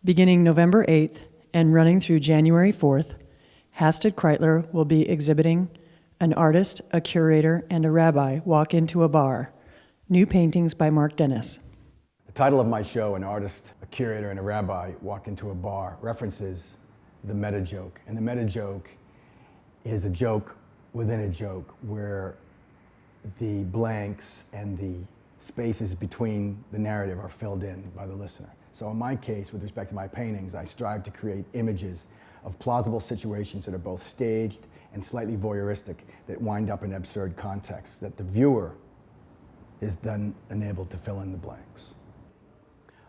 Beginning November 8th and running through January 4th, Hasted-Kraeutler will be exhibiting An Artist, a Curator, and a Rabbi Walk into a Bar, new paintings by Marc. The title of my show, An Artist, a Curator, and a Rabbi Walk into a Bar, references the meta joke. And the meta joke is a joke within a joke where the blanks and the spaces between the narrative are filled in by the listener. So in my case, with respect to my paintings, I strive to create images of plausible situations that are both staged and slightly voyeuristic, that wind up in absurd contexts, that the viewer is then enabled to fill in the blanks.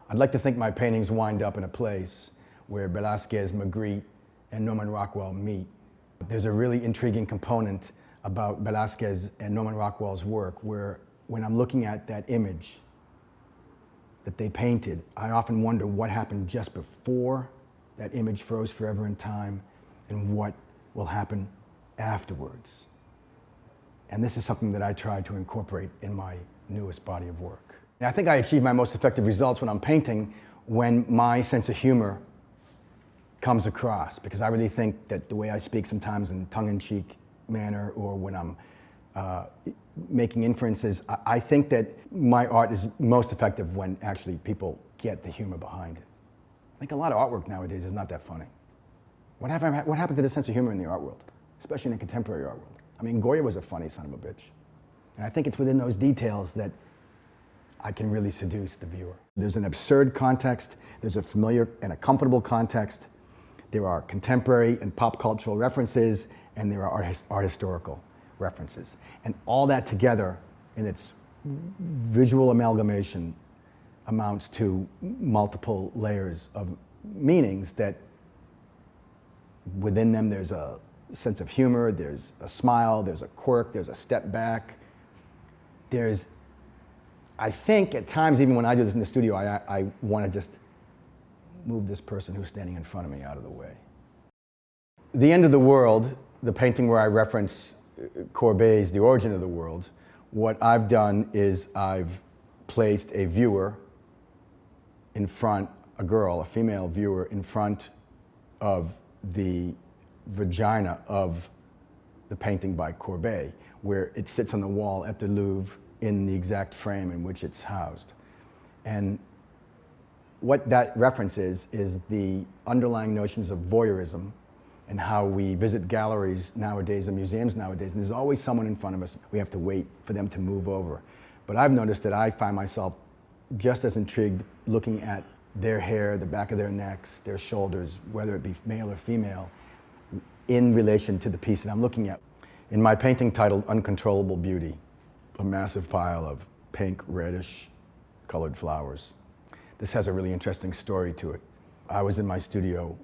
I'd like to think my paintings wind up in a place where Velázquez, Magritte, and Norman Rockwell meet. There's a really intriguing component about Velázquez and Norman Rockwell's work where when I'm looking at that image that they painted, I often wonder what happened just before that image froze forever in time and what will happen afterwards. And this is something that I try to incorporate in my newest body of work. And I think I achieve my most effective results when I'm painting when my sense of humor comes across, because I really think that the way I speak sometimes in tongue-in-cheek manner or when I'm making inferences, I think that my art is most effective when actually people get the humor behind it. I think a lot of artwork nowadays is not that funny. What happened to the sense of humor in the art world, especially in the contemporary art world? I mean, Goya was a funny son of a bitch. And I think it's within those details that I can really seduce the viewer. There's an absurd context, there's a familiar and a comfortable context, there are contemporary and pop cultural references, and there are art historical references. And all that together in its visual amalgamation amounts to multiple layers of meanings that within them there's a sense of humor, there's a smile, there's a quirk, there's a step back. There's, I think at times, even when I do this in the studio, I want to just move this person who's standing in front of me out of the way. The End of the World, the painting where I reference Courbet's The Origin of the World, what I've done is I've placed a viewer in front, a girl, a female viewer, in front of the vagina of the painting by Courbet, where it sits on the wall at the Louvre in the exact frame in which it's housed. And what that reference is the underlying notions of voyeurism and how we visit galleries nowadays and museums nowadays, and there's always someone in front of us. We have to wait for them to move over. But I've noticed that I find myself just as intrigued looking at their hair, the back of their necks, their shoulders, whether it be male or female, in relation to the piece that I'm looking at. In my painting titled Uncontrollable Beauty, a massive pile of pink, reddish colored flowers. This has a really interesting story to it. I was in my studio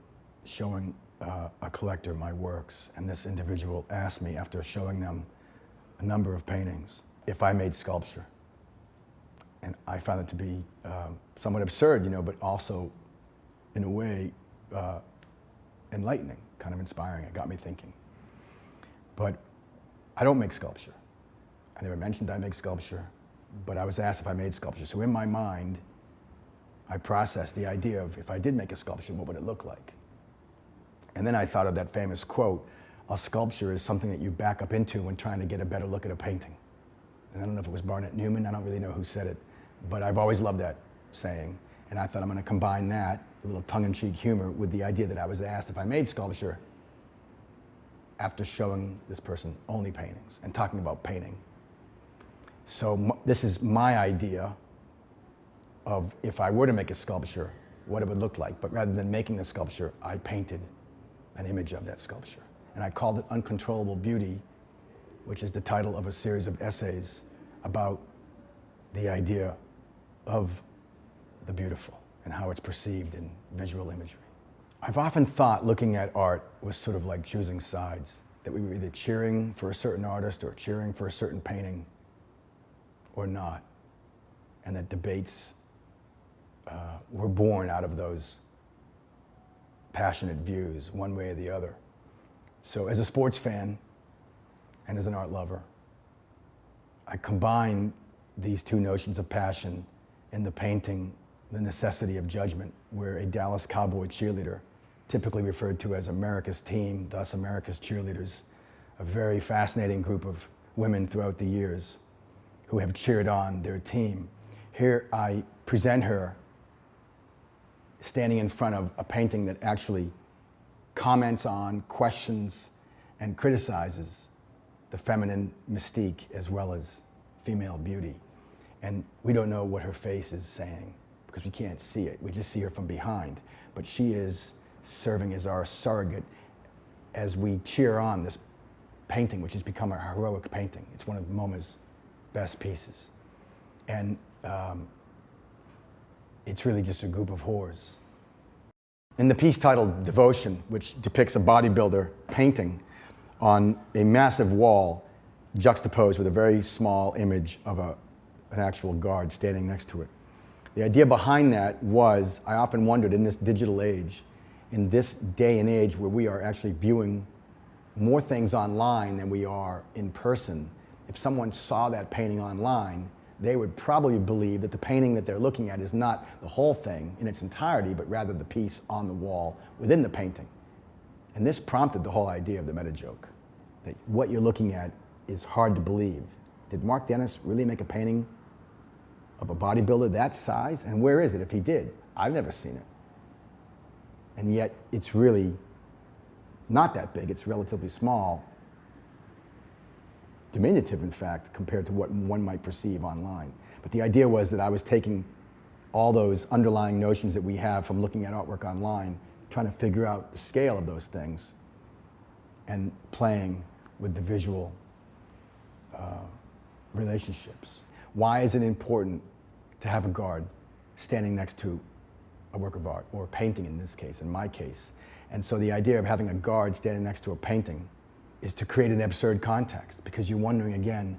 showing a collector my works, and this individual asked me, after showing them a number of paintings, if I made sculpture. And I found it to be somewhat absurd, you know, but also, in a way, enlightening, kind of inspiring. It got me thinking. But I don't make sculpture. I never mentioned I make sculpture, but I was asked if I made sculpture. So in my mind, I processed the idea of if I did make a sculpture, what would it look like? And then I thought of that famous quote, a sculpture is something that you back up into when trying to get a better look at a painting. And I don't know if it was Barnett Newman, I don't really know who said it, but I've always loved that saying. And I thought I'm going to combine that, a little tongue-in-cheek humor, with the idea that I was asked if I made sculpture after showing this person only paintings and talking about painting. So this is my idea of if I were to make a sculpture, what it would look like. But rather than making the sculpture, I painted an image of that sculpture. And I called it Uncontrollable Beauty, which is the title of a series of essays about the idea of the beautiful and how it's perceived in visual imagery. I've often thought looking at art was sort of like choosing sides, that we were either cheering for a certain artist or cheering for a certain painting or not, and that debates were born out of those passionate views, one way or the other. So as a sports fan and as an art lover, I combine these two notions of passion in the painting The Necessity of Judgment, where a Dallas Cowboy cheerleader, typically referred to as America's team, thus America's cheerleaders, a very fascinating group of women throughout the years who have cheered on their team. Here I present her standing in front of a painting that actually comments on, questions, and criticizes the feminine mystique as well as female beauty. And we don't know what her face is saying because we can't see it. We just see her from behind. But she is serving as our surrogate as we cheer on this painting, which has become a heroic painting. It's one of MoMA's best pieces. And it's really just a group of whores. In the piece titled Devotion, which depicts a bodybuilder painting on a massive wall juxtaposed with a very small image of an actual guard standing next to it. The idea behind that was, I often wondered in this digital age, in this day and age where we are actually viewing more things online than we are in person, if someone saw that painting online, they would probably believe that the painting that they're looking at is not the whole thing in its entirety, but rather the piece on the wall within the painting. And this prompted the whole idea of the meta joke, that what you're looking at is hard to believe. Did Marc Dennis really make a painting of a bodybuilder that size? And where is it if he did? I've never seen it. And yet it's really not that big, it's relatively small, diminutive in fact, compared to what one might perceive online. But the idea was that I was taking all those underlying notions that we have from looking at artwork online, trying to figure out the scale of those things, and playing with the visual relationships. Why is it important to have a guard standing next to a work of art, or a painting in this case, in my case? And so the idea of having a guard standing next to a painting is to create an absurd context, because you're wondering again,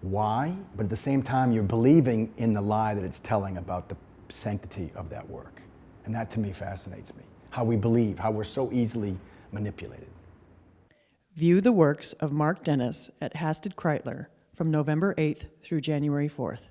why? But at the same time, you're believing in the lie that it's telling about the sanctity of that work. And that to me fascinates me, how we believe, how we're so easily manipulated. View the works of Marc Dennis at Hasted-Kraeutler from November 8th through January 4th.